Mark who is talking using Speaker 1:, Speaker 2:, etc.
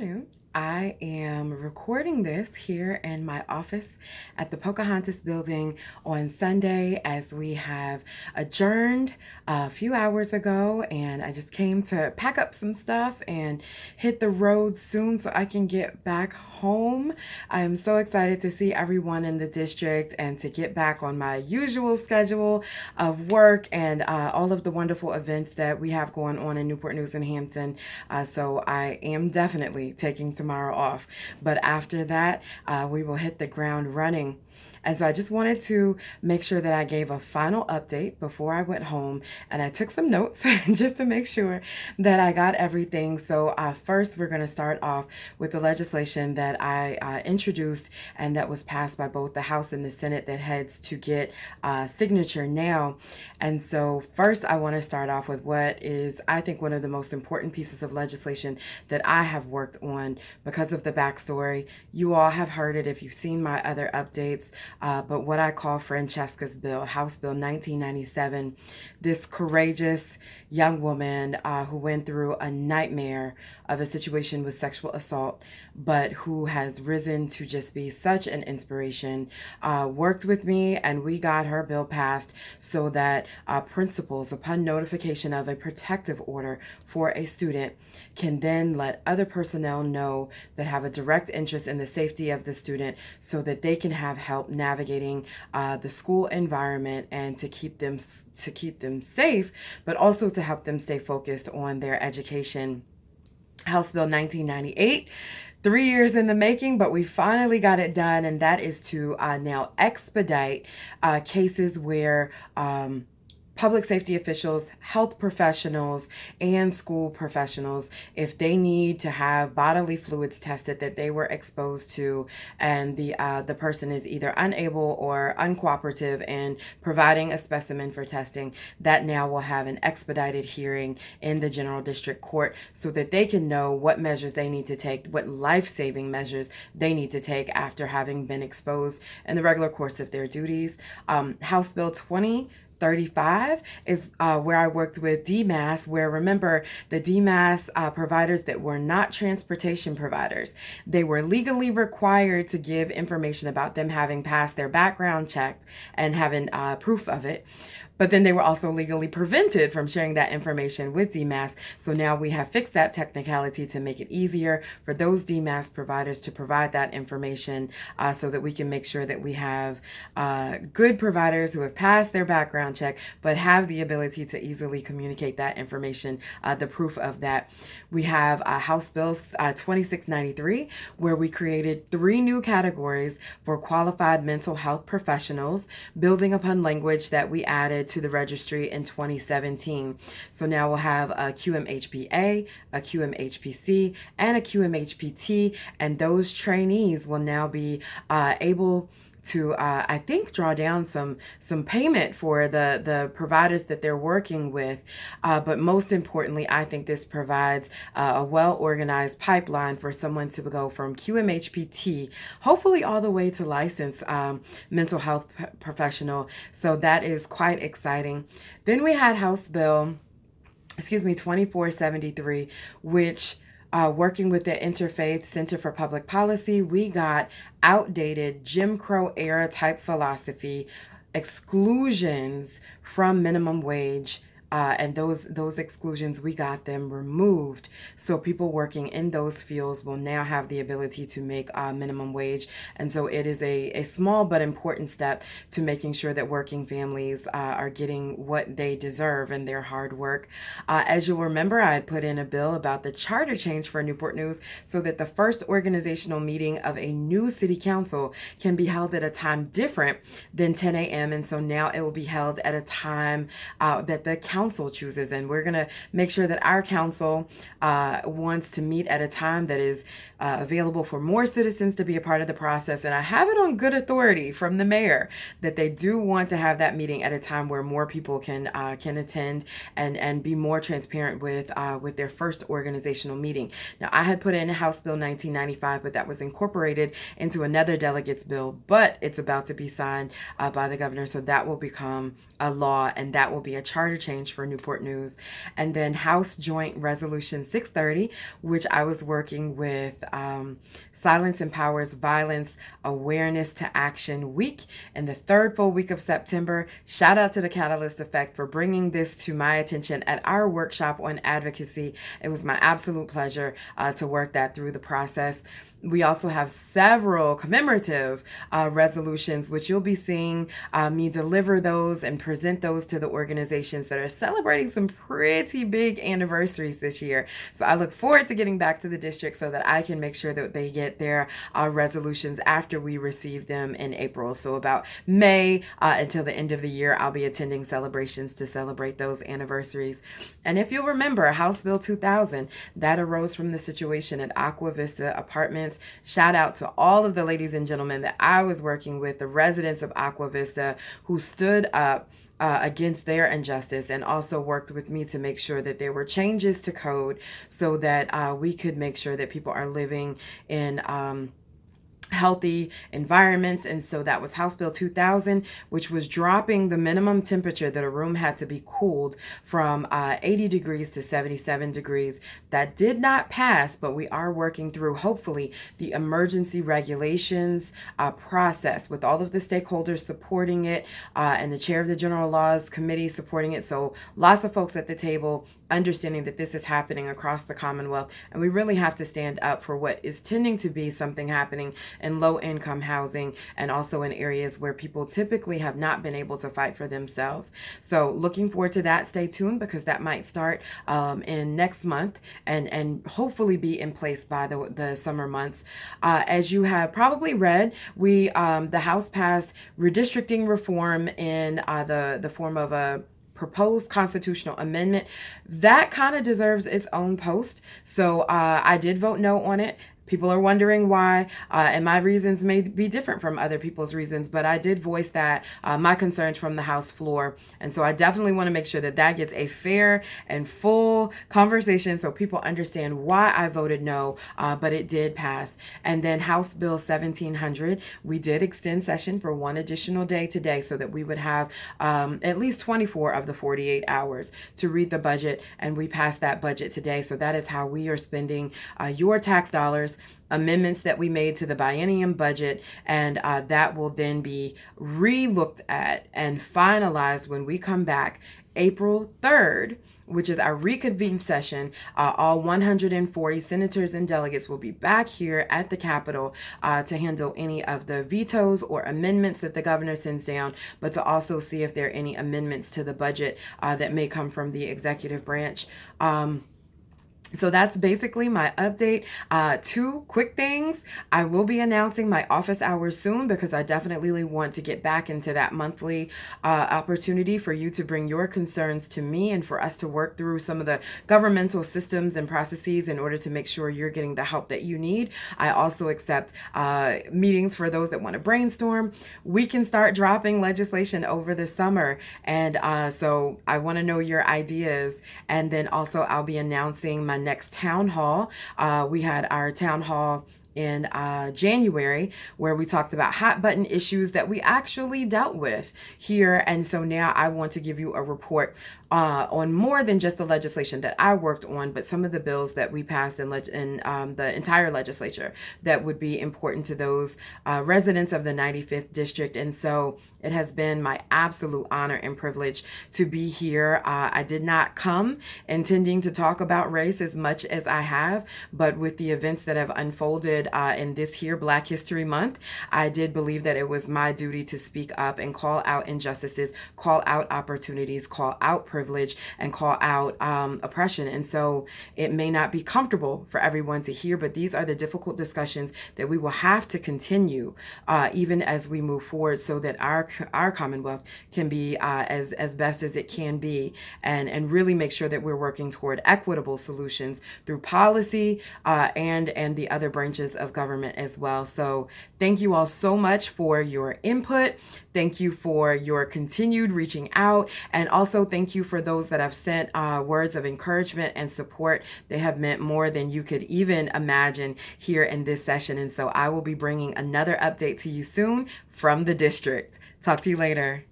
Speaker 1: afternoon. I am recording this here in my office at the Pocahontas building on Sunday as we have adjourned a few hours ago, and I just came to pack up some stuff and hit the road soon so I can get back home. I am so excited to see everyone in the district and to get back on my usual schedule of work and all of the wonderful events that we have going on in Newport News and Hampton. So I am definitely taking tomorrow off. But after that, we will hit the ground running. And so I just wanted to make sure that I gave a final update before I went home. And I took some notes just to make sure that I got everything. So first, we're going to start off with the legislation that I introduced and that was passed by both the House and the Senate that heads to get signature now. And so first, I want to start off with what is, I think, one of the most important pieces of legislation that I have worked on because of the backstory. You all have heard it if you've seen my other updates. But what I call Francesca's Bill, House Bill 1997, this courageous young woman who went through a nightmare of a situation with sexual assault, but who has risen to just be such an inspiration, worked with me, and we got her bill passed so that principals, upon notification of a protective order for a student, can then let other personnel know that have a direct interest in the safety of the student so that they can have help navigating the school environment and to keep them safe, but also to help them stay focused on their education. House Bill 1998, 3 years in the making, but we finally got it done, and that is to now expedite cases where public safety officials, health professionals, and school professionals, if they need to have bodily fluids tested that they were exposed to, and the person is either unable or uncooperative in providing a specimen for testing, that now will have an expedited hearing in the General District Court so that they can know what measures they need to take, what life-saving measures they need to take after having been exposed in the regular course of their duties. House Bill 2035 is where I worked with DMAS, where, remember, the DMAS providers that were not transportation providers, they were legally required to give information about them having passed their background check and having proof of it. But then they were also legally prevented from sharing that information with DMAS. So now we have fixed that technicality to make it easier for those DMAS providers to provide that information so that we can make sure that we have good providers who have passed their background check but have the ability to easily communicate that information, the proof of that. We have House Bill 2693, where we created 3 new categories for qualified mental health professionals, building upon language that we added to the registry in 2017. So now we'll have a QMHPA, a QMHPC, and a QMHPT, and those trainees will now be able to, I think, draw down some payment for the providers that they're working with. But most importantly, I think this provides a well-organized pipeline for someone to go from QMHPT, hopefully all the way to licensed mental health professional. So that is quite exciting. Then we had House Bill, 2473, which working with the Interfaith Center for Public Policy, we got outdated Jim Crow era type philosophy, exclusions from minimum wage, and those exclusions, we got them removed. So people working in those fields will now have the ability to make minimum wage. And so it is a small but important step to making sure that working families are getting what they deserve in their hard work. As you'll remember, I had put in a bill about the charter change for Newport News so that the first organizational meeting of a new city council can be held at a time different than 10 a.m. And so now it will be held at a time that the council chooses, and we're going to make sure that our council wants to meet at a time that is available for more citizens to be a part of the process. And I have it on good authority from the mayor that they do want to have that meeting at a time where more people can attend and be more transparent with their first organizational meeting. Now, I had put in House Bill 1995, but that was incorporated into another delegate's bill, but it's about to be signed by the governor, so that will become a law, and that will be a charter change Challenge for Newport News. And then House Joint Resolution 630, which I was working with Silence Empowers Violence Awareness to Action Week in the third full week of September. Shout out to the Catalyst Effect for bringing this to my attention at our workshop on advocacy. It was my absolute pleasure to work that through the process. We also have several commemorative resolutions, which you'll be seeing me deliver those and present those to the organizations that are celebrating some pretty big anniversaries this year. So I look forward to getting back to the district so that I can make sure that they get their resolutions after we receive them in April. So about May until the end of the year, I'll be attending celebrations to celebrate those anniversaries. And if you'll remember, House Bill 2000, that arose from the situation at Aqua Vista Apartments. Shout out to all of the ladies and gentlemen that I was working with, the residents of Aqua Vista, who stood up against their injustice and also worked with me to make sure that there were changes to code so that we could make sure that people are living in healthy environments. And so that was House Bill 2000, which was dropping the minimum temperature that a room had to be cooled from 80 degrees to 77 degrees. That did not pass, but we are working through, hopefully, the emergency regulations process with all of the stakeholders supporting it and the chair of the General Laws Committee supporting it. So lots of folks at the table understanding that this is happening across the Commonwealth, and we really have to stand up for what is tending to be something happening in low-income housing and also in areas where people typically have not been able to fight for themselves. So looking forward to that. Stay tuned because that might start in next month and hopefully be in place by the summer months. As you have probably read, the House passed redistricting reform in the form of a proposed constitutional amendment that kind of deserves its own post. So I did vote no on it. People are wondering why, and my reasons may be different from other people's reasons, but I did voice that, my concerns from the House floor. And so I definitely want to make sure that that gets a fair and full conversation so people understand why I voted no, but it did pass. And then House Bill 1700, we did extend session for one additional day today so that we would have at least 24 of the 48 hours to read the budget, and we passed that budget today. So that is how we are spending your tax dollars. Amendments that we made to the biennium budget, and that will then be re-looked at and finalized when we come back April 3rd, which is our reconvened session. All 140 senators and delegates will be back here at the Capitol to handle any of the vetoes or amendments that the governor sends down, but to also see if there are any amendments to the budget that may come from the executive branch. So that's basically my update. Two quick things. I will be announcing my office hours soon because I definitely want to get back into that monthly opportunity for you to bring your concerns to me and for us to work through some of the governmental systems and processes in order to make sure you're getting the help that you need. I also accept meetings for those that want to brainstorm. We can start dropping legislation over the summer. And so I want to know your ideas. And then also I'll be announcing my next town hall. We had our town hall in January where we talked about hot button issues that we actually dealt with here. And so now I want to give you a report on more than just the legislation that I worked on, but some of the bills that we passed in the entire legislature that would be important to those residents of the 95th district. And so it has been my absolute honor and privilege to be here. I did not come intending to talk about race as much as I have, but with the events that have unfolded in this here Black History Month, I did believe that it was my duty to speak up and call out injustices, call out opportunities, call out privilege, and call out oppression. And so it may not be comfortable for everyone to hear, but these are the difficult discussions that we will have to continue even as we move forward so that our Commonwealth can be as best as it can be, and really make sure that we're working toward equitable solutions through policy and the other branches of government as well. So thank you all so much for your input. Thank you for your continued reaching out. And also thank you for those that have sent words of encouragement and support. They have meant more than you could even imagine here in this session. And so I will be bringing another update to you soon from the district. Talk to you later.